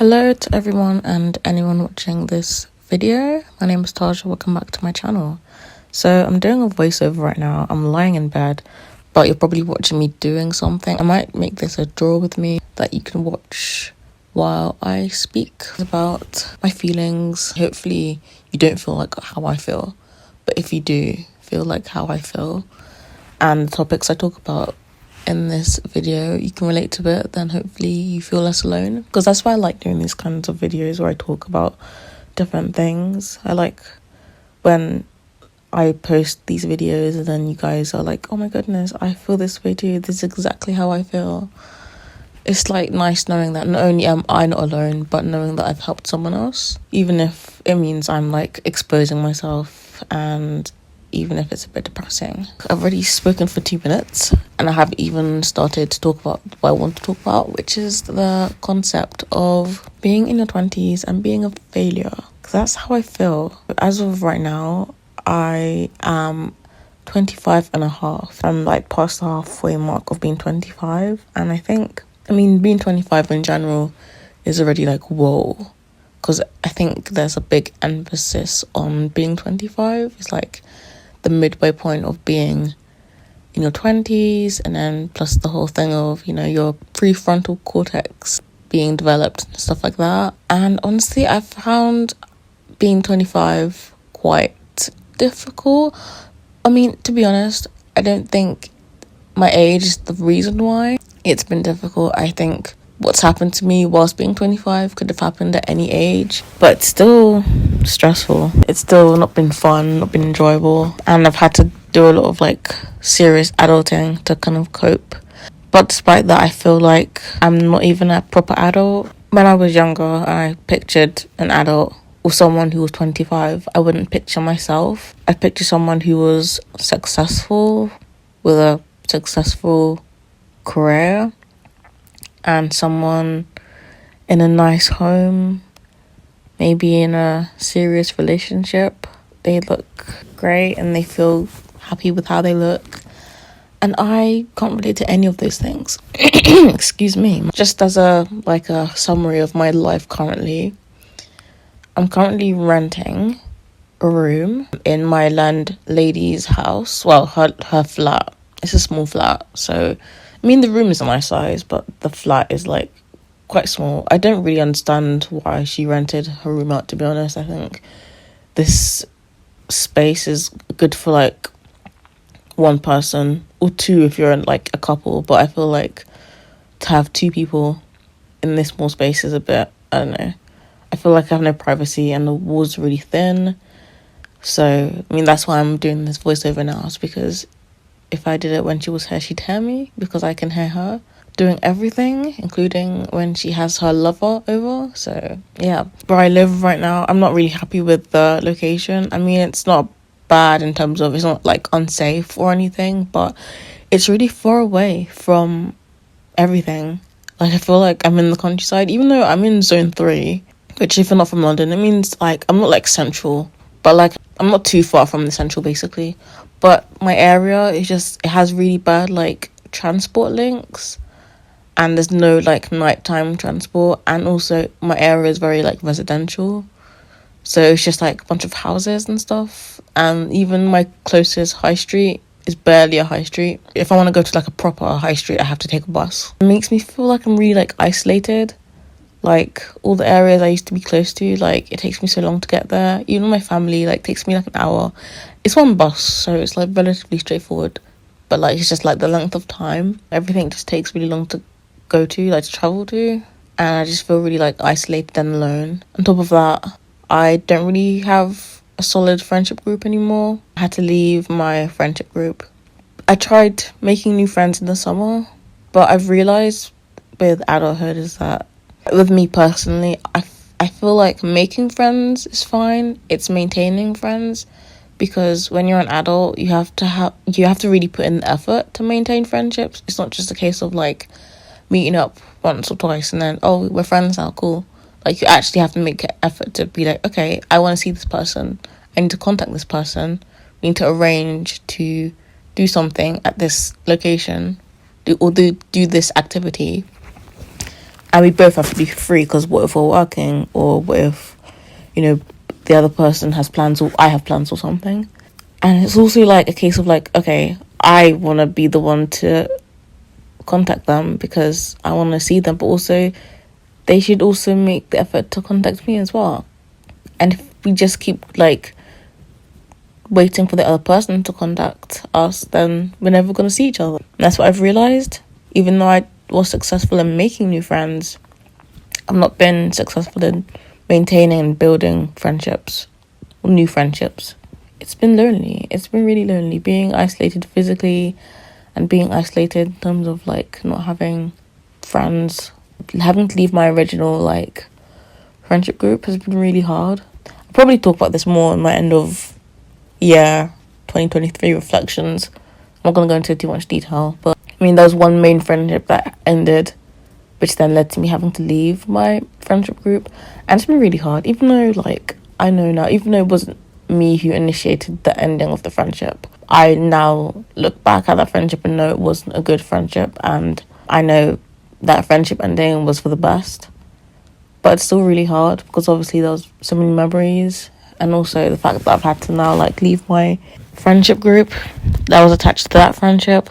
Hello to everyone and anyone watching this video. My name is Taja. Welcome back to my channel. So I'm doing a voiceover right now. I'm lying in bed, but you're probably watching me doing something. I might make this a draw with me that you can watch while I speak about my feelings. Hopefully you don't feel like how I feel, but if you do feel like how I feel and the topics I talk about in this video you can relate to it, then hopefully you feel less alone, because that's why I like doing these kinds of videos where I talk about different things. I like when I post these videos and then you guys are like, oh my goodness, I feel this way too, this is exactly how I feel. It's like nice knowing that not only am I not alone, but knowing that I've helped someone else, even if it means I'm like exposing myself, and even if it's a bit depressing. I've already spoken for 2 minutes and I haven't even started to talk about what I want to talk about, which is the concept of being in your 20s and being a failure. Because that's how I feel. As of right now, I am 25 and a half. I'm like past the halfway mark of being 25. And being 25 in general is already like, whoa. Because I think there's a big emphasis on being 25. It's like the midway point of being in your 20s, and then plus the whole thing of, your prefrontal cortex being developed and stuff like that. And honestly, I found being 25 quite difficult. To be honest, I don't think my age is the reason why it's been difficult. I think what's happened to me whilst being 25 could have happened at any age, but it's still stressful. It's still not been fun, not been enjoyable, and I've had to do a lot of like serious adulting to kind of cope. But despite that, I feel like I'm not even a proper adult. When I was younger, I pictured an adult or someone who was 25. I wouldn't picture myself. I picture someone who was successful, with a successful career, and someone in a nice home, maybe in a serious relationship. They look great and they feel happy with how they look. And I can't relate to any of those things. Excuse me. Just as a summary of my life currently, I'm currently renting a room in my landlady's house. Well, her flat. It's a small flat, so the room is a nice size, but the flat is like quite small. I don't really understand why she rented her room out, to be honest. I think this space is good for like one person or two if you're in like a couple, but I feel like to have two people in this small space is a bit, I don't know. I feel like I have no privacy and the walls are really thin. So, that's why I'm doing this voiceover now, is because if I did it when she was here, she'd hear me, because I can hear her doing everything, including when she has her lover over. So, yeah. Where I live right now, I'm not really happy with the location. It's not bad in terms of, it's not like unsafe or anything, but it's really far away from everything. Like, I feel like I'm in the countryside, even though I'm in zone 3, which if you're not from London, it means like I'm not like central, but like I'm not too far from the central basically. But my area is it has really bad like transport links, and there's no like nighttime transport, and also my area is very like residential, so it's just like a bunch of houses and stuff, and even my closest high street is barely a high street. If I want to go to like a proper high street, I have to take a bus. It makes me feel like I'm really like isolated. Like all the areas I used to be close to, like it takes me so long to get there. Even my family like takes me like an hour. It's one bus, so it's like relatively straightforward, but like it's just like the length of time, everything just takes really long to go to, like to travel to, and I just feel really like isolated and alone. On top of that, I don't really have a solid friendship group anymore. I had to leave my friendship group. I tried making new friends in the summer, but I've realized with adulthood is that, with me personally, I feel like making friends is fine. It's maintaining friends, because when you're an adult, you have to really put in the effort to maintain friendships. It's not just a case of like meeting up once or twice and then, oh, we're friends now, cool. Like, you actually have to make an effort to be like, okay, I want to see this person, I need to contact this person, we need to arrange to do something at this location, do this activity. And we both have to be free, because what if we're working, or what if, the other person has plans, or I have plans or something. And it's also like a case of like, okay, I want to be the one to contact them because I want to see them, but also they should also make the effort to contact me as well. And if we just keep like waiting for the other person to contact us, then we're never going to see each other. And that's what I've realized. Even though I was successful in making new friends, I've not been successful in maintaining and building friendships, or new friendships. It's been lonely. It's been really lonely, being isolated physically and being isolated in terms of like not having friends. Having to leave my original like friendship group has been really hard. I'll probably talk about this more in my end of year 2023 reflections. I'm not going to go into too much detail, but I mean, there was one main friendship that ended, which then led to me having to leave my friendship group. And it's been really hard, even though like I know now, even though it wasn't me who initiated the ending of the friendship, I now look back at that friendship and know it wasn't a good friendship, and I know that friendship ending was for the best. But it's still really hard because obviously there was so many memories, and also the fact that I've had to now like leave my friendship group that was attached to that friendship.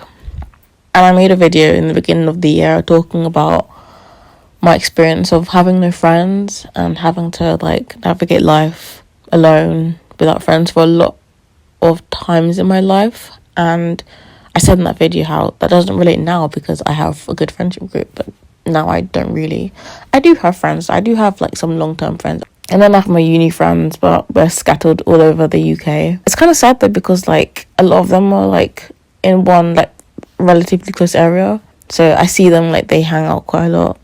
And I made a video in the beginning of the year talking about my experience of having no friends and having to like navigate life alone without friends for a lot of times in my life. And I said in that video how that doesn't relate now because I have a good friendship group, but now I don't really. I do have friends. I do have like some long-term friends. And then I have my uni friends, but we're scattered all over the UK. It's kind of sad though, because like a lot of them are like in one like relatively close area. So I see them, like they hang out quite a lot.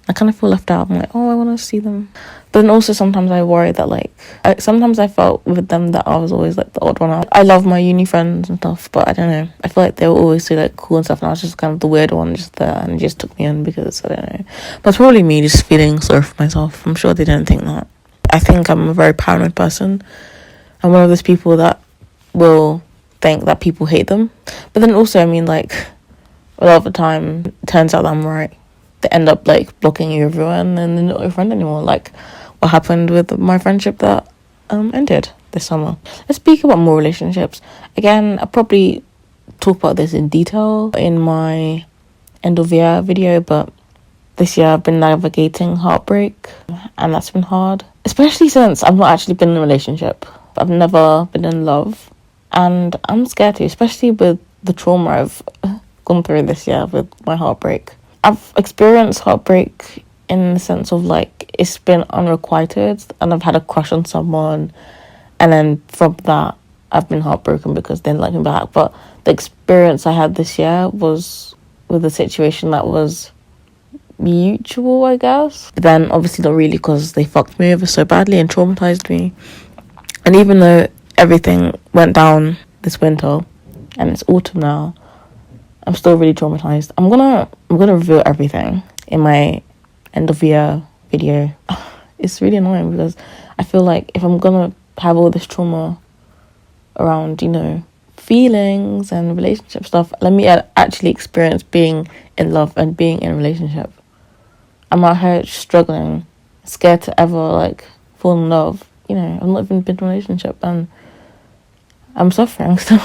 I kind of feel left out. I'm like, oh, I want to see them. But then also sometimes I worry that like, sometimes I felt with them that I was always like the odd one out. I love my uni friends and stuff, but I don't know. I feel like they were always so like cool and stuff, and I was just kind of the weird one just there, and it just took me in because I don't know. But it's probably me just feeling sorry for myself. I'm sure they don't think that. I think I'm a very paranoid person. I'm one of those people that will think that people hate them. But then also, I mean, like, a lot of the time, it turns out that I'm right. They end up, like, blocking you everywhere, and then they're not your friend anymore. Like, what happened with my friendship that ended this summer. Let's speak about more relationships. Again, I'll probably talk about this in detail in my end of year video, but this year I've been navigating heartbreak, and that's been hard. Especially since I've not actually been in a relationship. I've never been in love, and I'm scared to, especially with the trauma I've gone through this year with my heartbreak. I've experienced heartbreak in the sense of like it's been unrequited, and I've had a crush on someone, and then from that I've been heartbroken because they didn't like me back. But the experience I had this year was with a situation that was mutual, I guess, but then obviously not really, because they fucked me over so badly and traumatized me. And even though everything went down this winter and it's autumn now, I'm still really traumatized. I'm gonna reveal everything in my end of year video. It's really annoying because I feel like if I'm gonna have all this trauma around, feelings and relationship stuff, let me actually experience being in love and being in a relationship. I'm out here struggling, scared to ever like fall in love. I've not even been in a relationship, and I'm suffering still,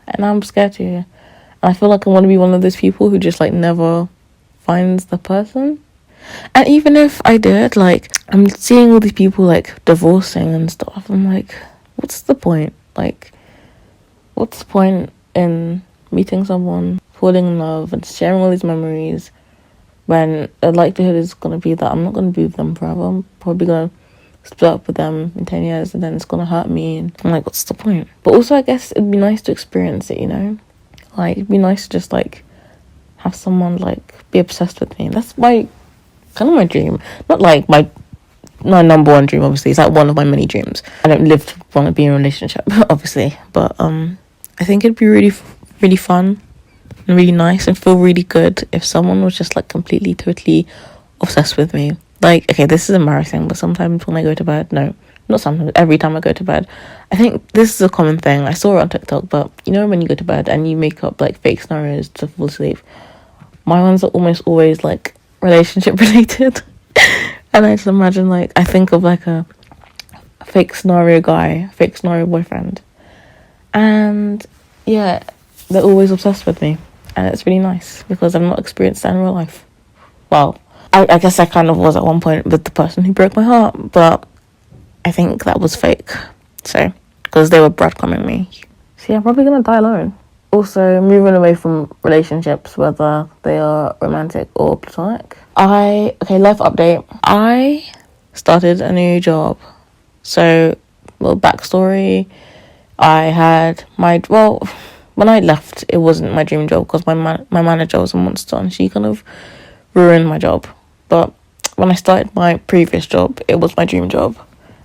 and I'm scared to. And I feel like I want to be one of those people who just like never finds the person. And even if I did, like, I'm seeing all these people like divorcing and stuff. I'm like, what's the point? Like, what's the point in meeting someone, falling in love, and sharing all these memories, when the likelihood is going to be that I'm not going to be with them forever? I'm probably going to split up with them in 10 years, and then it's going to hurt me. And I'm like, what's the point? But also, I guess it'd be nice to experience it, Like, it'd be nice to just, like, have someone, like, be obsessed with me. That's kind of my dream. Not, like, my number one dream, obviously. It's, like, one of my many dreams. I don't live to want to be in a relationship, obviously. But, I think it'd be really, really fun and really nice and feel really good if someone was just like completely, totally obsessed with me. Like, okay, this is embarrassing, but sometimes when I go to bed, no, not sometimes, every time I go to bed, I think this is a common thing. I saw it on TikTok, but when you go to bed and you make up like fake scenarios to fall asleep, my ones are almost always like relationship related. And I just imagine, like, I think of like a fake scenario guy, fake scenario boyfriend. And yeah, they're always obsessed with me. And it's really nice because I've not experienced that in real life. Well, I guess I kind of was at one point with the person who broke my heart, but I think that was fake. So, because they were breadcrumbing me. So yeah, I'm probably gonna die alone. Also, moving away from relationships, whether they are romantic or platonic. Life update. I started a new job. So, little backstory. I had when I left, it wasn't my dream job because my manager was a monster and she kind of ruined my job. But when I started my previous job, it was my dream job.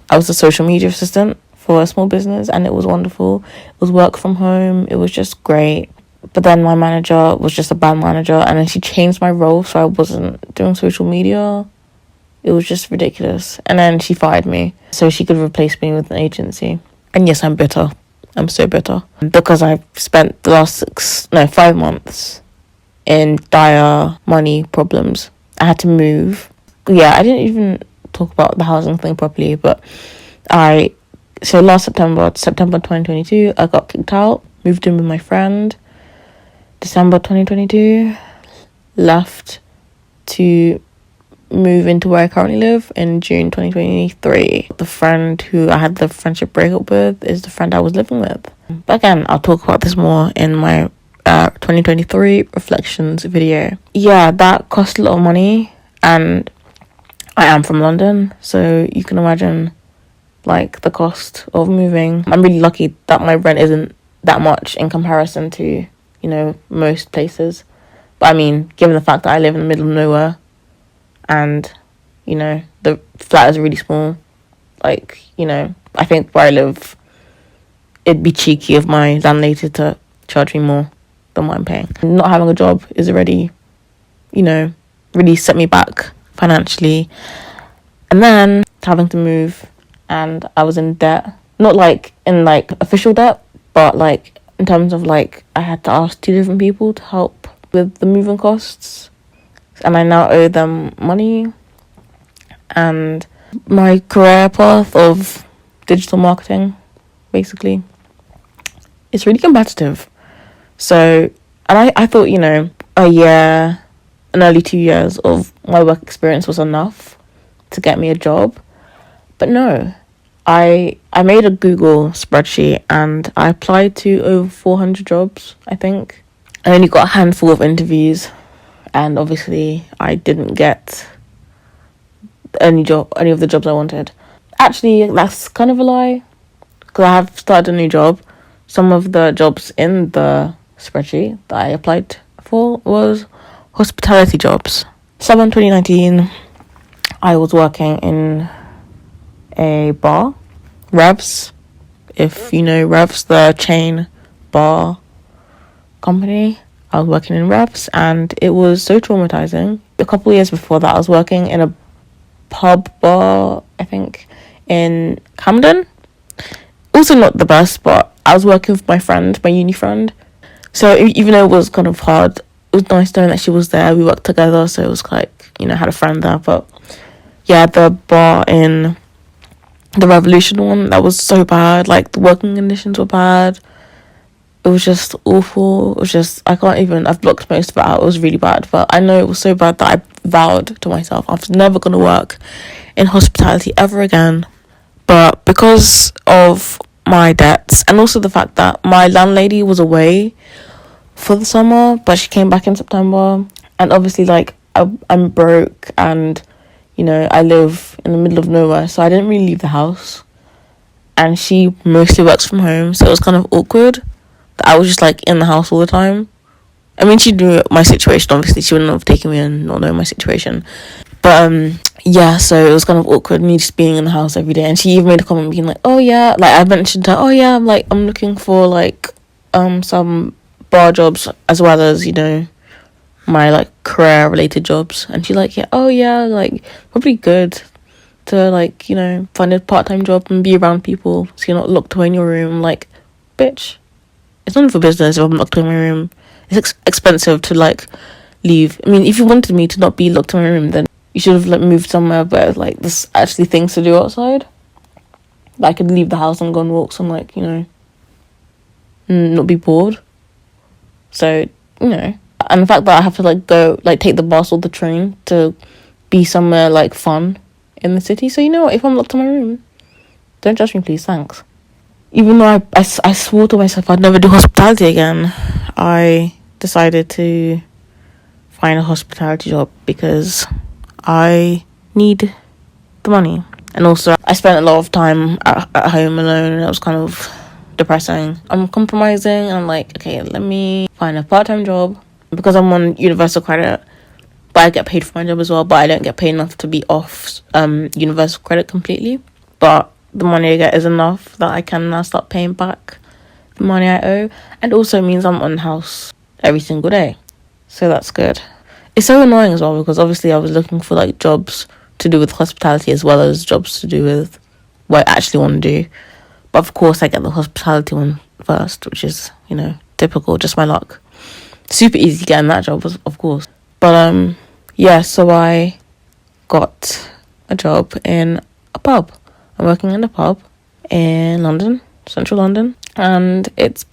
I was a social media assistant for a small business and it was wonderful. It was work from home. It was just great. But then my manager was just a bad manager and then she changed my role so I wasn't doing social media. It was just ridiculous. And then she fired me so she could replace me with an agency. And yes, I'm bitter. I'm so bitter. Because I've spent the last 5 months in dire money problems. I had to move. Yeah, I didn't even talk about the housing thing properly, but so last September 2022, I got kicked out, moved in with my friend. December 2022, left to move into where I currently live in June 2023. The friend who I had the friendship breakup with is the friend I was living with. But again, I'll talk about this more in my 2023 reflections video. Yeah, that cost a lot of money and I am from London, so you can imagine like the cost of moving. I'm really lucky that my rent isn't that much in comparison to, most places. But I mean, given the fact that I live in the middle of nowhere and, the flat is really small, I think where I live, it'd be cheeky of my landlady to charge me more than what I'm paying. Not having a job is already, really set me back financially. And then having to move and I was in debt. Not in official debt, but in terms of I had to ask 2 different people to help with the moving costs. And I now owe them money. And my career path of digital marketing, basically, it's really competitive. So, and I thought, a year, an early 2 years of my work experience was enough to get me a job. But no, I made a Google spreadsheet and I applied to over 400 jobs, I think. I only got a handful of interviews and obviously I didn't get any of the jobs I wanted. Actually, that's kind of a lie because I have started a new job. Some of the jobs in the spreadsheet that I applied for was hospitality jobs. Summer 2019, I was working in a bar, Revs. If you know Revs, the chain bar company, I was working in Revs and it was so traumatizing. A couple of years before that, I was working in a pub bar, I think, in Camden. Also not the best, but I was working with my friend, my uni friend. So even though it was kind of hard, it was nice knowing that she was there. We worked together, so it was I had a friend there. But yeah, the bar in the Revolution one, that was so bad. The working conditions were bad. It was just awful. It was just, I've blocked most of it out. It was really bad. But I know it was so bad that I vowed to myself, I was never going to work in hospitality ever again. But because of my debts and also the fact that my landlady was away for the summer, but she came back in September. And obviously, I'm broke and, I live in the middle of nowhere. So I didn't really leave the house. And she mostly works from home. So it was kind of awkward that I was just in the house all the time. I mean, she knew my situation. Obviously, she wouldn't have taken me in not knowing my situation. But yeah, so it was kind of awkward me just being in the house every day. And she even made a comment being oh yeah, I mentioned to her, oh yeah, I'm looking for some bar jobs as well as my career related jobs. And she's yeah, oh yeah, probably good to find a part-time job and be around people so you're not locked away in your room. Bitch, it's none of your business if I'm locked in my room. It's expensive to leave. I mean, if you wanted me to not be locked in my room, then you should have like moved somewhere where like there's actually things to do outside. Like, I could leave the house and go on walks and like, you know, not be bored. So, you know, and the fact that I have to like go like take the bus or the train to be somewhere like fun in the city. So you know what, if I'm locked in my room, don't judge me please, thanks. Even though I swore to myself I'd never do hospitality again, I decided to find a hospitality job because I need the money. And also, I spent a lot of time at home alone, and it was kind of depressing. I'm compromising, and I'm like, okay, let me find a part-time job because I'm on universal credit, but I get paid for my job as well, but I don't get paid enough to be off universal credit completely. But the money I get is enough that I can now start paying back the money I owe, and also means I'm on house every single day, so that's good. It's so annoying as well because obviously I was looking for like jobs to do with hospitality as well as jobs to do with what I actually want to do. But of course I get the hospitality one first, which is, you know, typical, just my luck. Super easy getting that job, of course. But yeah, so I got a job in a pub. I'm working in a pub in London, central London, and it's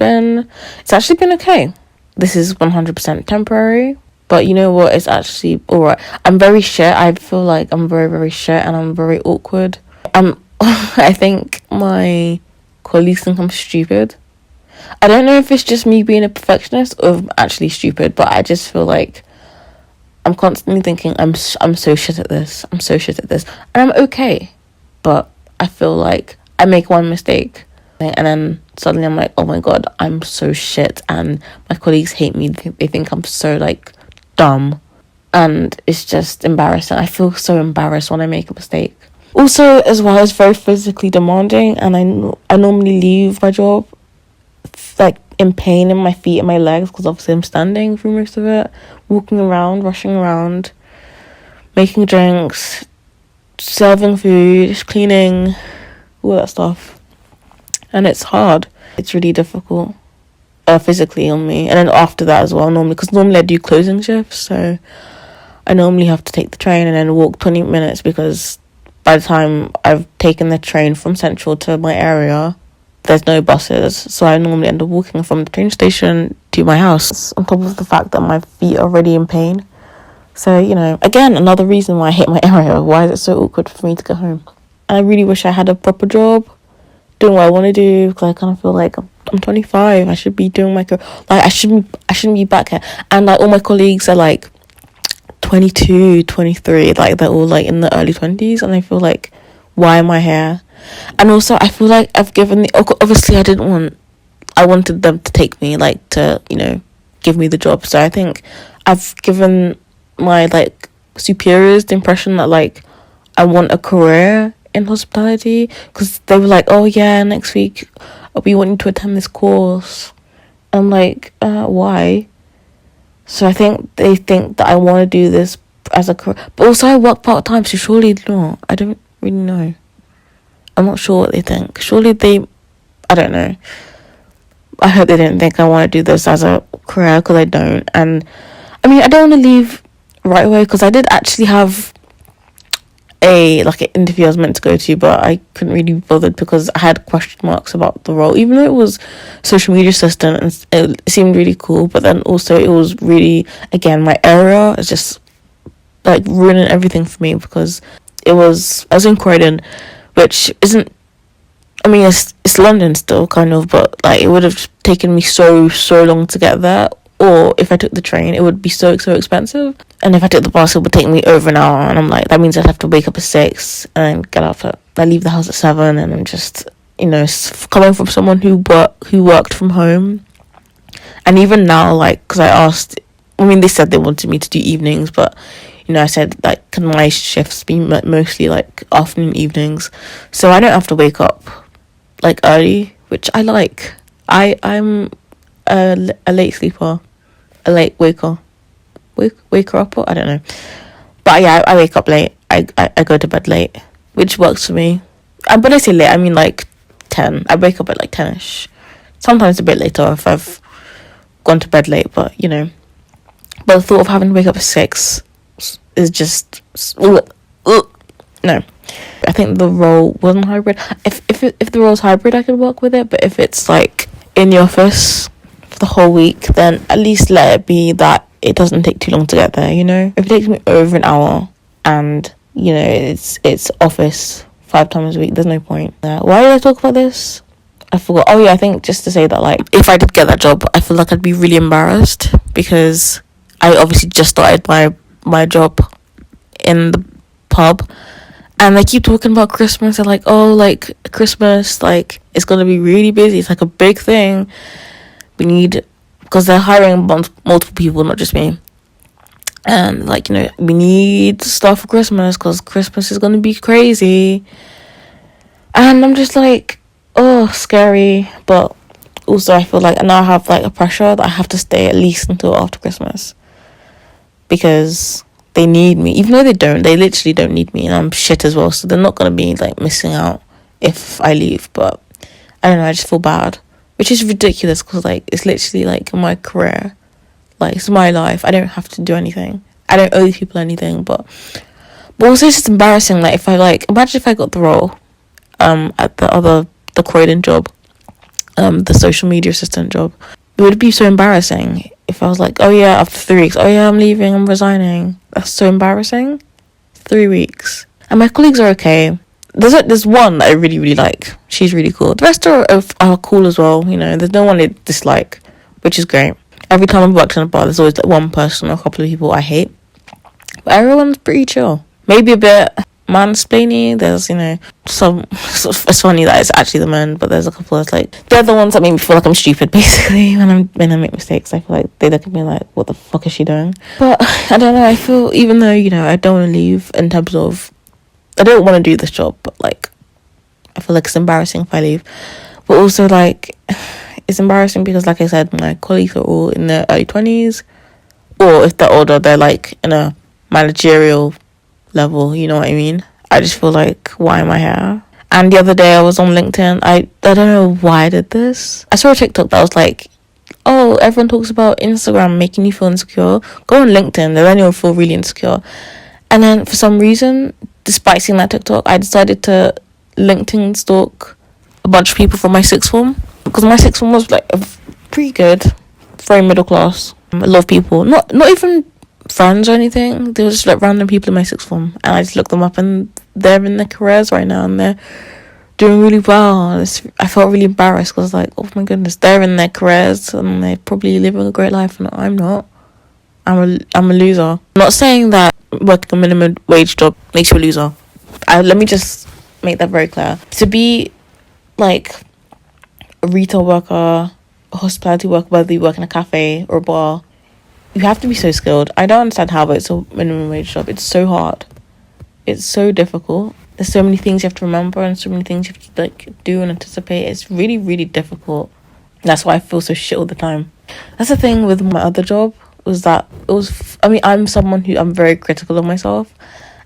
actually been okay. This is 100% temporary. But you know what? It's actually alright. I'm very shit. I feel like I'm very, very shit and I'm very awkward. I think my colleagues think I'm stupid. I don't know if it's just me being a perfectionist or if I'm actually stupid, but I just feel like I'm constantly thinking I'm so shit at this. I'm so shit at this. And I'm okay. But I feel like I make one mistake and then suddenly I'm like, oh my god, I'm so shit. And my colleagues hate me. They think I'm so like dumb, and it's just embarrassing. I feel so embarrassed when I make a mistake. Also, as well, it's very physically demanding, and I normally leave my job like in pain in my feet and my legs because obviously I'm standing through most of it, walking around, rushing around, making drinks, serving food, cleaning, all that stuff, and it's hard. It's really difficult. Physically on me, and then after that as well, normally I do closing shifts, so I normally have to take the train and then walk 20 minutes because by the time I've taken the train from Central to my area, there's no buses, so I normally end up walking from the train station to my house, on top of the fact that my feet are already in pain. So, you know, again, another reason why I hate my area. Why is it so awkward for me to get home? And I really wish I had a proper job doing what I want to do, because I kind of feel like I'm 25. I should be doing my career. Like, I shouldn't be back here. And like all my colleagues are like 22, 23. Like they're all like in the early 20s, and I feel like, why am I here? And also I feel like I've given obviously I wanted them to take me, like to, you know, give me the job. So I think I've given my like superiors the impression that like I want a career in hospitality, because they were like, oh yeah, next week we want you to attend this course. I'm like, why? So I think they think that I want to do this as a career, but also I work part-time, so surely not. I don't really know. I'm not sure what they think. I don't know. I hope they didn't think I want to do this as a career, because I don't. And I mean, I don't want to leave right away, because I did actually have an interview I was meant to go to, but I couldn't really be bothered because I had question marks about the role, even though it was social media assistant and it seemed really cool. But then also it was really, again, my area is just like ruining everything for me, because I was in Croydon, which isn't, I mean, it's London still, kind of, but like it would have taken me so long to get there. Or if I took the train, it would be so expensive. And if I took the bus, it would take me over an hour. And I'm like, that means I'd have to wake up at 6 and get up I leave the house at 7. And I'm just, you know, coming from someone who worked from home. And even now, like, because I asked, I mean, they said they wanted me to do evenings, but, you know, I said, like, can my shifts be mostly, like, afternoon, evenings? So I don't have to wake up, like, early, which I like. I'm a late sleeper, a late waker upper, I don't know. But yeah, I wake up late. I go to bed late, which works for me. And when I say late, I mean like 10. I wake up at like 10ish. Sometimes a bit later if I've gone to bed late, but you know, But the thought of having to wake up at 6 is just no. I think the role wasn't hybrid. If the role's hybrid, I could work with it. But if it's like in the office for the whole week, then at least let it be that it doesn't take too long to get there. You know, if it takes me over an hour and you know it's office 5 times a week, there's no point. Why did I talk about this? I forgot. Oh yeah, I think just to say that, like, if I did get that job, I feel like I'd be really embarrassed because I obviously just started my job in the pub, and they keep talking about Christmas. They're like, oh, like, Christmas, like, it's gonna be really busy. It's like a big thing. We need, because they're hiring multiple people, not just me. And, like, you know, we need stuff for Christmas because Christmas is gonna be crazy. And I'm just like, oh, scary. But also I feel like now I have like a pressure that I have to stay at least until after Christmas, because they need me. Even though they literally don't need me, and I'm shit as well, so they're not gonna be like missing out if I leave. But I don't know, I just feel bad, which is ridiculous because like it's literally like my career, like it's my life. I don't have to do anything. I don't owe these people anything. But also it's just embarrassing. Like, if I like, imagine if I got the role at the Croydon job, the social media assistant job. It would be so embarrassing if I was like, oh yeah, after 3 weeks, oh yeah, I'm leaving, I'm resigning. That's so embarrassing. 3 weeks. And my colleagues are okay. There's one that I really, really like. She's really cool. The rest are cool as well, you know. There's no one I dislike, which is great. Every time I've worked in a bar, there's always like one person or a couple of people I hate. But everyone's pretty chill. Maybe a bit mansplaining. There's, you know, it's funny that it's actually the men, but there's a couple that's like, they're the ones that make me feel like I'm stupid, basically, when I make mistakes. I feel like they look at me like, what the fuck is she doing? But I don't know, I feel, even though, you know, I don't want to leave, in terms of, I don't want to do this job, but like, I feel like it's embarrassing if I leave. But also, like, it's embarrassing because, like I said, my colleagues are all in their early 20s, or if they're older, they're like in a managerial level, you know what I mean? I just feel like, why am I here? And the other day I was on LinkedIn. I don't know why I did this. I saw a TikTok that was like, oh, everyone talks about Instagram making you feel insecure. Go on LinkedIn, then you'll feel really insecure. And then for some reason, despite seeing that TikTok, I decided to LinkedIn stalk a bunch of people from my sixth form, because my sixth form was like pretty good, very middle class. A lot of people, not even friends or anything, they were just like random people in my sixth form, and I just looked them up, and they're in their careers right now and they're doing really well. I felt really embarrassed because, like, oh my goodness, they're in their careers and they're probably living a great life, and I'm not. I'm a loser. I'm not saying that working a minimum wage job makes you a loser. Let me just make that very clear. To be like a retail worker, a hospitality worker, whether you work in a cafe or a bar, you have to be so skilled. I don't understand how, but it's a minimum wage job. It's so hard. It's so difficult. There's so many things you have to remember and so many things you have to like do and anticipate. It's really, really difficult. That's why I feel so shit all the time. That's the thing with my other job, was that I'm someone who, I'm very critical of myself,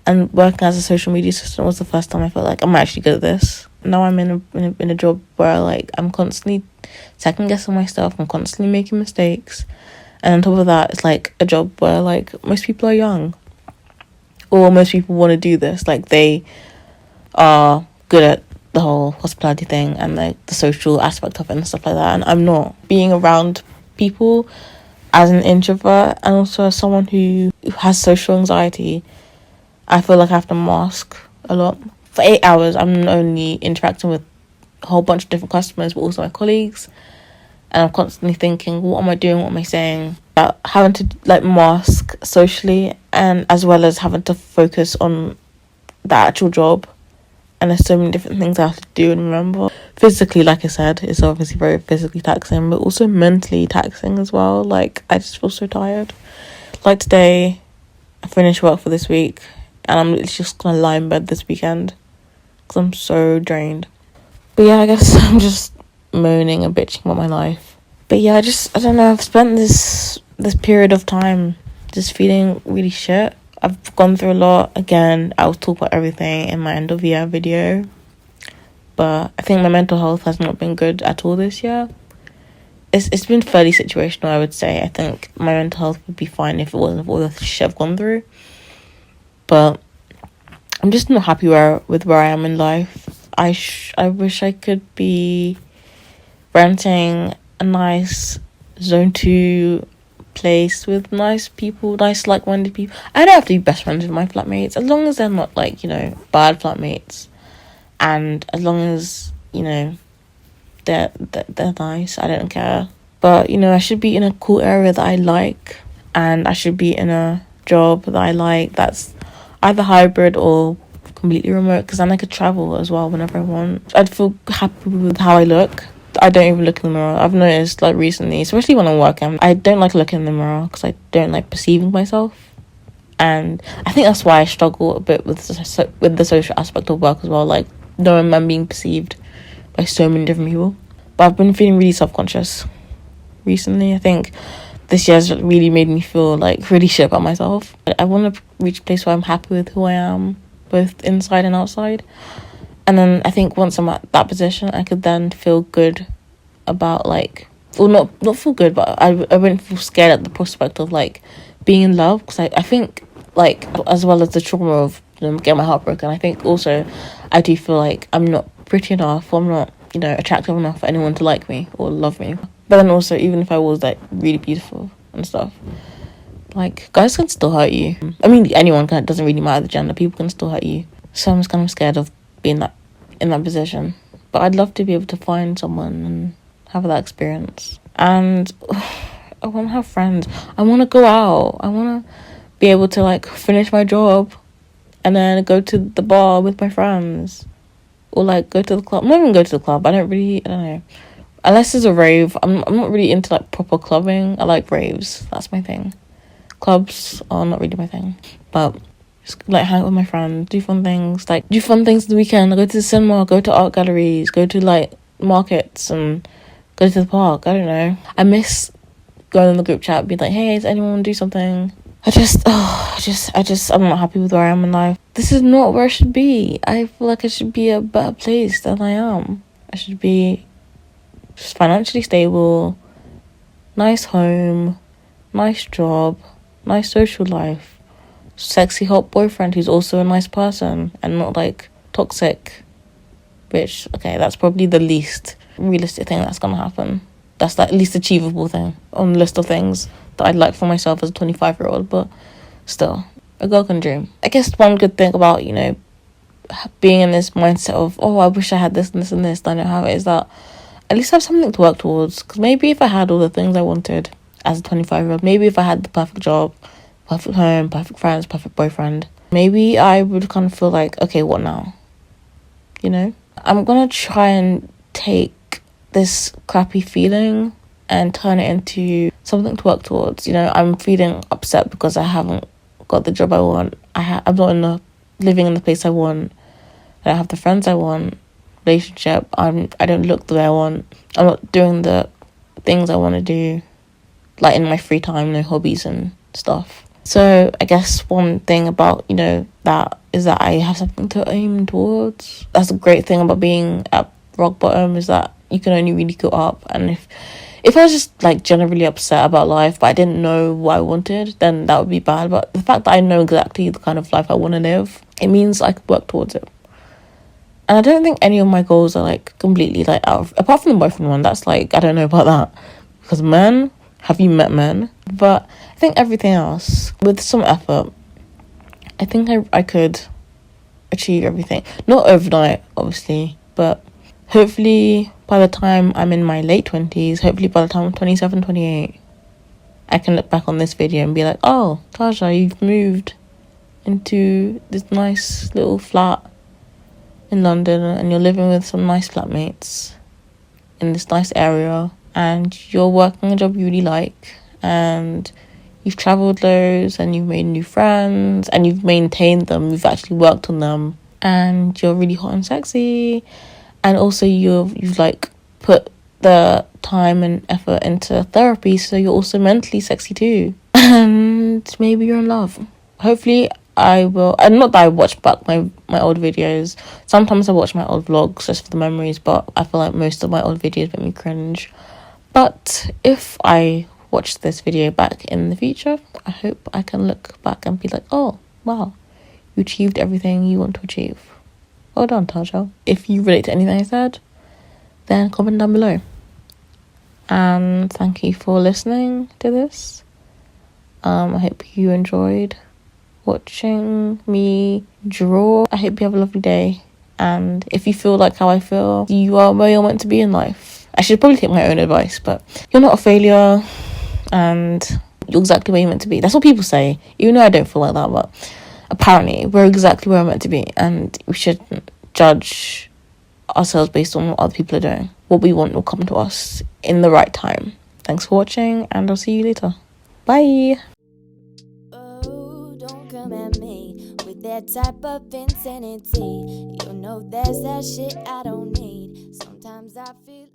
and working as a social media assistant was the first time I felt like I'm actually good at this. Now I'm in a job where, like, I'm constantly second guessing myself. I'm constantly making mistakes. And on top of that, it's like a job where, like, most people are young, or most people want to do this. Like, they are good at the whole hospitality thing and like the social aspect of it and stuff like that, and I'm not. Being around people as an introvert, and also as someone who has social anxiety, I feel like I have to mask a lot. For 8 hours, I'm not only interacting with a whole bunch of different customers, but also my colleagues, and I'm constantly thinking, what am I doing, what am I saying? Having to like mask socially, and as well as having to focus on the actual job. And there's so many different things I have to do and remember. Physically, like I said, it's obviously very physically taxing, but also mentally taxing as well. Like, I just feel so tired. Like today, I finished work for this week, and I'm literally just gonna lie in bed this weekend because I'm so drained. But yeah, I guess I'm just moaning and bitching about my life. But yeah, I don't know, I've spent this period of time just feeling really shit. I've gone through a lot. Again, I'll talk about everything in my end of year video. But I think my mental health has not been good at all this year. it's been fairly situational, I would say. I think my mental health would be fine if it wasn't for all the shit I've gone through. But I'm just not happy with where I am in life. I wish I could be renting a nice zone 2 place with nice people, nice like-minded people. I don't have to be best friends with my flatmates, as long as they're not like, bad flatmates, and as long as they're nice. I don't care. But I should be in a cool area that I like, and I should be in a job that I like that's either hybrid or completely remote, because then I could travel as well whenever I want. I'd feel happy with how I look. I don't even look in the mirror. I've noticed, like, recently, especially when I'm working, I don't like looking in the mirror because I don't like perceiving myself. And I think that's why I struggle a bit with the social aspect of work as well, like knowing I'm being perceived by so many different people. But I've been feeling really self-conscious recently. I think this year's really made me feel like really shit about myself. I want to reach a place where I'm happy with who I am, both inside and outside. And then I think once I'm at that position, I could then feel good about, like, well, not feel good, but I wouldn't feel scared at the prospect of, like, being in love. Because I think, like, as well as the trauma of getting my heart broken, I think also I do feel like I'm not pretty enough, or I'm not, attractive enough for anyone to like me or love me. But then also, even if I was, like, really beautiful and stuff, like, guys can still hurt you. I mean, anyone can. It doesn't really matter the gender. People can still hurt you. So I'm just kind of scared of being in that position. But I'd love to be able to find someone and have that experience. And I want to have friends. I want to go out. I want to be able to, like, finish my job and then go to the bar with my friends. Or, like, go to the club. Not even go to the club. I don't know. Unless there's a rave. I'm not really into, like, proper clubbing. I like raves. That's my thing. Clubs are not really my thing. But just, like, hang out with my friends, do fun things. Like, do fun things the weekend. Go to the cinema, go to art galleries, go to, like, markets, and go to the park. I don't know. I miss going in the group chat, be like, hey, does anyone want to do something? I'm not happy with where I am in life. This is not where I should be. I feel like I should be a better place than I am. I should be just financially stable, nice home, nice job, nice social life, sexy hot boyfriend who's also a nice person and not, like, toxic. Which, okay, that's probably the least realistic thing that's gonna happen. That's the least achievable thing on the list of things that I'd like for myself as a 25-year-old. But still, a girl can dream. I guess one good thing about, being in this mindset of, oh, I wish I had this and this and this, I don't have it, is that at least I have something to work towards. Because maybe if I had all the things I wanted as a 25-year-old, maybe if I had the perfect job, perfect home, perfect friends, perfect boyfriend, maybe I would kind of feel like, okay, what now? I'm gonna try and take this crappy feeling and turn it into something to work towards. I'm feeling upset because I haven't got the job I want. I'm not living in the place I want. I don't have the friends I want. Relationship. I don't look the way I want. I'm not doing the things I want to do, like, in my free time, hobbies and stuff. So I guess one thing about, that is that I have something to aim towards. That's a great thing about being at rock bottom, is that you can only really go up. And if I was just, like, generally upset about life but I didn't know what I wanted, then that would be bad. But the fact that I know exactly the kind of life I want to live, it means I could work towards it. And I don't think any of my goals are, like, completely, like, out of, apart from the boyfriend one. That's, like, I don't know about that, because men, have you met men? But I think everything else, with some effort, I think I could achieve everything. Not overnight, obviously, but hopefully by the time I'm in my late 20s, hopefully by the time I'm 27, 28, I can look back on this video and be like, oh, Taja, you've moved into this nice little flat in London and you're living with some nice flatmates in this nice area, and you're working a job you really like, and you've travelled loads, and you've made new friends, and you've maintained them, you've actually worked on them, and you're really hot and sexy, and also you've like put the time and effort into therapy, so you're also mentally sexy too, and maybe you're in love. Hopefully I will, and not that I watch back my old videos. Sometimes I watch my old vlogs just for the memories, but I feel like most of my old videos make me cringe. But if I watch this video back in the future, I hope I can look back and be like, oh, wow, you achieved everything you want to achieve. Well done, Taja. If you relate to anything I said, then comment down below. And thank you for listening to this. I hope you enjoyed watching me draw. I hope you have a lovely day. And if you feel like how I feel, you are where you're meant to be in life. I should probably take my own advice, but you're not a failure and you're exactly where you're meant to be. That's what people say, even though I don't feel like that, but apparently we're exactly where we're meant to be, and we shouldn't judge ourselves based on what other people are doing. What we want will come to us in the right time. Thanks for watching, and I'll see you later. Bye. Oh, don't come at me with that type of insanity. You know that's that shit I don't need. Sometimes I feel